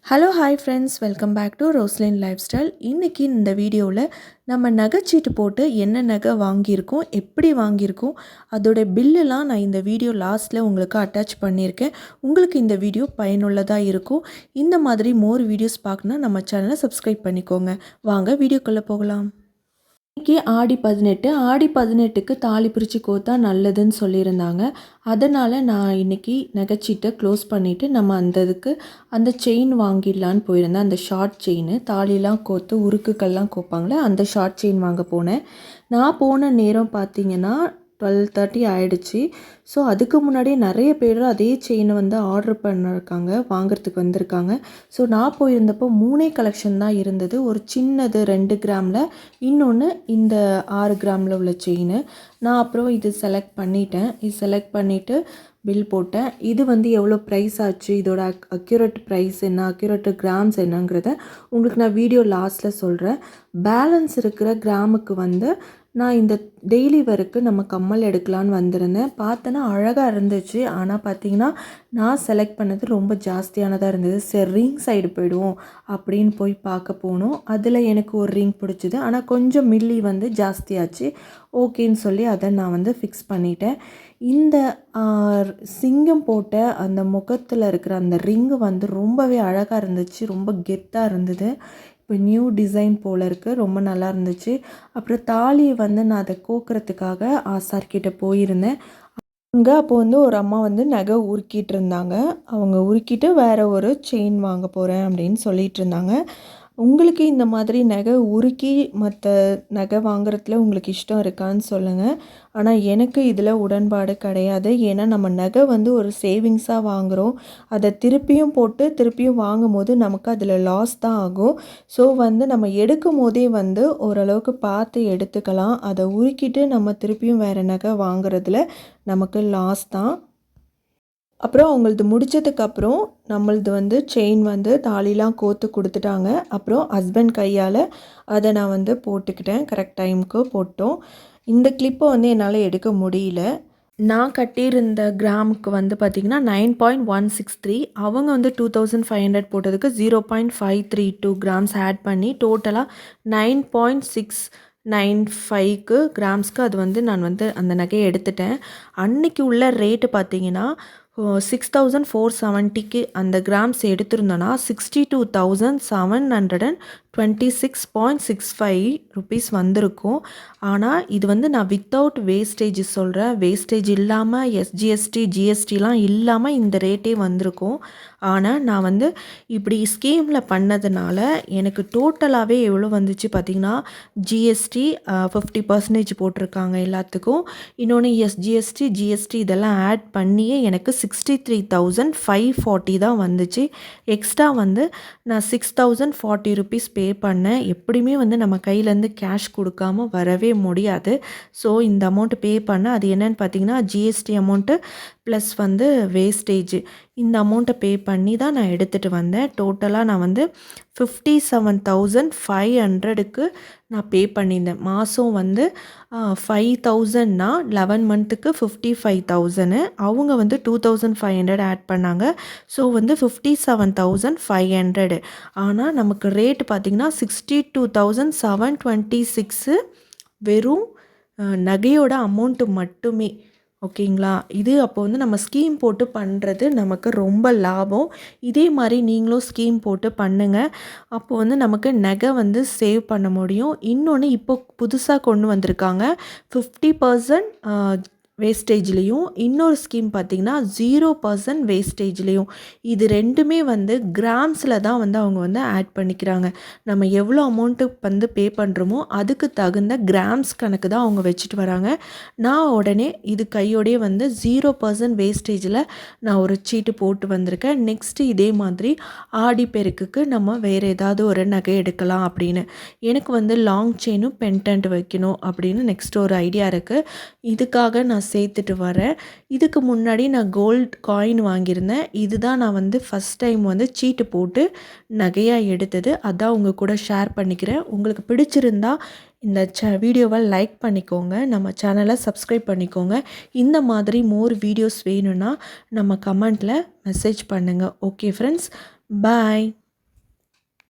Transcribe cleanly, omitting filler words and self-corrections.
Hello hi friends, welcome back to Roslin life style. இன்றைக்கி இந்த வீடியோவில் நம்ம நகைச்சீட்டு போட்டு என்ன நகை வாங்கியிருக்கோம், எப்படி வாங்கியிருக்கோம், அதோட பில்லுலாம் நான் இந்த வீடியோ லாஸ்ட்டில் உங்களுக்கு அட்டாச் பண்ணியிருக்கேன். உங்களுக்கு இந்த வீடியோ பயனுள்ளதாக இருக்கும். இந்த மாதிரி மோர் வீடியோஸ் பார்க்கணுன்னா நம்ம சேனலை சப்ஸ்கிரைப் பண்ணிக்கோங்க. வாங்க வீடியோக்குள்ளே போகலாம். இன்றைக்கி ஆடி 18க்கு தாலி பிரித்து கோத்தா நல்லதுன்னு சொல்லியிருந்தாங்க. அதனால் நான் இன்றைக்கி நகைச்சீட்டை க்ளோஸ் பண்ணிவிட்டு நம்ம அந்த செயின் வாங்கிடலான்னு போயிருந்தேன். அந்த ஷார்ட் செயின் தாலிலாம் கோத்து உருக்குக்கள்லாம் கோப்பாங்களே அந்த ஷார்ட் செயின் வாங்க போனேன். நான் போன நேரம் பார்த்திங்கன்னா 12:30 ஆகிடுச்சி. ஸோ அதுக்கு முன்னாடியே நிறைய பேர் அதே செயினை ஆர்டர் பண்ணியிருக்காங்க, வாங்கிறதுக்கு வந்திருக்காங்க. ஸோ நான் போயிருந்தப்போ 3 கலெக்ஷன் தான் இருந்தது. ஒரு சின்னது 2 கிராமில், இன்னொன்று இந்த 6 கிராமில் உள்ள செயின். நான் அப்புறம் இது செலக்ட் பண்ணிவிட்டு பில் போட்டேன். இது எவ்வளோ ப்ரைஸ் ஆச்சு, இதோட அக்யூரேட் ப்ரைஸ் என்ன, அக்யூரேட் கிராம்ஸ் என்னங்கிறத உங்களுக்கு நான் வீடியோ லாஸ்ட்டில் சொல்கிறேன். பேலன்ஸ் இருக்கிற கிராமுக்கு நான் இந்த டெய்லி வரைக்கும் நம்ம கம்மல் எடுக்கலான்னு வந்திருந்தேன். பார்த்தேன்னா அழகாக இருந்துச்சு. ஆனால் பார்த்திங்கன்னா நான் செலக்ட் பண்ணது ரொம்ப ஜாஸ்தியானதாக இருந்தது. சரி, ரிங் சைடு போயிடுவோம் அப்படின்னு போய் பார்க்க போனோம். அதில் எனக்கு ஒரு ரிங் பிடிச்சிது. ஆனால் கொஞ்சம் மில்லி ஜாஸ்தியாச்சு. ஓகேன்னு சொல்லி அதை நான் ஃபிக்ஸ் பண்ணிட்டேன். இந்த சிங்கம் போட்ட அந்த முகத்தில் இருக்கிற அந்த ரிங்கு ரொம்பவே அழகாக இருந்துச்சு, ரொம்ப கெத்தாக இருந்தது. இப்போ நியூ டிசைன் போல் இருக்குது, ரொம்ப நல்லா இருந்துச்சு. அப்புறம் தாலியை நான் அதை கோக்கிறதுக்காக ஆசார்கிட்ட போயிருந்தேன். அங்கே அப்போ ஒரு அம்மா நகை உருக்கிட்டு இருந்தாங்க. அவங்க உருக்கிட்டு வேறு ஒரு செயின் வாங்க போகிறேன் அப்படின்னு சொல்லிகிட்டு இருந்தாங்க. உங்களுக்கு இந்த மாதிரி நகை உருக்கி மற்ற நகை வாங்குறதுல உங்களுக்கு இஷ்டம் இருக்கான்னு சொல்லுங்கள். ஆனால் எனக்கு இதில் உடன்பாடு கிடையாது. ஏன்னா நம்ம நகை ஒரு சேவிங்ஸாக வாங்குகிறோம். அதை திருப்பியும் வாங்கும் போது நமக்கு அதில் லாஸ் தான் ஆகும். ஸோ நம்ம எடுக்கும் போதே ஓரளவுக்கு பார்த்து எடுத்துக்கலாம். அதை உருக்கிட்டு நம்ம திருப்பியும் வேறு நகை வாங்குறதுல நமக்கு லாஸ் தான். அப்புறம் அவங்களது முடித்ததுக்கப்புறம் நம்மளது செயின் தாலிலாம் கோத்து கொடுத்துட்டாங்க. அப்புறம் ஹஸ்பண்ட் கையால் அதை நான் போட்டுக்கிட்டேன். கரெக்ட் டைமுக்கு போட்டோம். இந்த கிளிப்பை என்னால் எடுக்க முடியல. நான் கட்டியிருந்த கிராமுக்கு பார்த்திங்கன்னா 9.163. அவங்க 2500 போட்டதுக்கு 0.532 கிராம்ஸ் ஆட் பண்ணி டோட்டலாக 9.695 கிராம்ஸ்க்கு அது நான் அந்த நகையை எடுத்துட்டேன். அன்றைக்கி உள்ள ரேட்டு பார்த்திங்கன்னா 6470க்கு அந்த கிராம்ஸ் எடுத்திருந்தோன்னா 62,726.65 ருபீஸ் வந்திருக்கும். ஆனால் இது நான் வித்தவுட் வேஸ்டேஜ் சொல்கிறேன். வேஸ்டேஜ் இல்லாமல் எஸ்ஜிஎஸ்டி ஜிஎஸ்டிலாம் இல்லாமல் இந்த ரேட்டே வந்திருக்கும். ஆனால் நான் இப்படி ஸ்கீமில் பண்ணதுனால எனக்கு டோட்டலாகவே எவ்வளோ வந்துச்சு பார்த்திங்கன்னா, ஜிஎஸ்டி 50% போட்டிருக்காங்க எல்லாத்துக்கும். இன்னொன்று எஸ்ஜிஎஸ்டி ஜிஎஸ்டி இதெல்லாம் ஆட் பண்ணியே எனக்கு 63,540 தான் வந்துச்சு. எக்ஸ்ட்ரா நான் 6,040 ருபீஸ் பே பண்ணேன். எப்படியுமே நம்ம கையிலேருந்து கேஷ் கொடுக்காமல் வரவே முடியாது. ஸோ இந்த அமௌண்ட்டு பே பண்ண அது என்னென்னு பார்த்தீங்கன்னா ஜிஎஸ்டி அமௌண்ட்டு ப்ளஸ் வேஸ்டேஜ் இந்த அமௌண்ட்டை பே பண்ணி தான் நான் எடுத்துகிட்டு வந்தேன். டோட்டலாக நான் 57,500க்கு நான் பே பண்ணியிருந்தேன். மாதம் 5,000னா 11 மந்த்துக்கு 55,000. அவங்க 2,500 ஆட் பண்ணாங்க. ஸோ 57,500. ஆனால் நமக்கு ரேட்டு பார்த்திங்கன்னா 62,726 வெறும் நகையோட அமௌண்ட்டு மட்டுமே. ஓகேங்களா? இது அப்போ நம்ம ஸ்கீம் போட்டு பண்ணுறது நமக்கு ரொம்ப லாபம். இதே மாதிரி நீங்களும் ஸ்கீம் போட்டு பண்ணுங்கள். அப்போது நமக்கு நகை சேவ் பண்ண முடியும். இன்னொன்று இப்போ புதுசாக கொண்டு வந்திருக்காங்க 50% வேஸ்டேஜ்லேயும், இன்னொரு ஸ்கீம் பார்த்திங்கன்னா 0% வேஸ்டேஜ்லேயும். இது ரெண்டுமே கிராம்ஸில் தான் அவங்க ஆட் பண்ணிக்கிறாங்க. நம்ம எவ்வளோ அமௌண்ட்டு பே பண்ணுறோமோ அதுக்கு தகுந்த கிராம்ஸ் கணக்கு தான் அவங்க வச்சுட்டு வராங்க. நான் உடனே இது கையோடையே 0% வேஸ்டேஜில் நான் ஒரு சீட்டு போட்டு வந்திருக்கேன். நெக்ஸ்ட்டு இதே மாதிரி ஆடிப்பெருக்குக்கு நம்ம வேறு ஏதாவது ஒரு நகை எடுக்கலாம் அப்படின்னு. எனக்கு லாங் செயினும் பென்டன்ட் வைக்கணும் அப்படின்னு நெக்ஸ்ட் ஒரு ஐடியா இருக்குது. இதுக்காக நான் சேர்த்துட்டு வரேன். இதுக்கு முன்னாடி நான் கோல்ட் காயின் வாங்கியிருந்தேன். இதுதான் நான் ஃபஸ்ட் டைம் சீட்டு போட்டு நகையாக எடுத்தது. அதான் உங்கள் கூட ஷேர் பண்ணிக்கிறேன். உங்களுக்கு பிடிச்சிருந்தா இந்த வீடியோவை லைக் பண்ணிக்கோங்க, நம்ம சேனலை சப்ஸ்கிரைப் பண்ணிக்கோங்க. இந்த மாதிரி மோர் வீடியோஸ் வேணும்னா நம்ம கமெண்ட்டில் மெசேஜ் பண்ணுங்கள். ஓகே ஃப்ரெண்ட்ஸ், பாய்.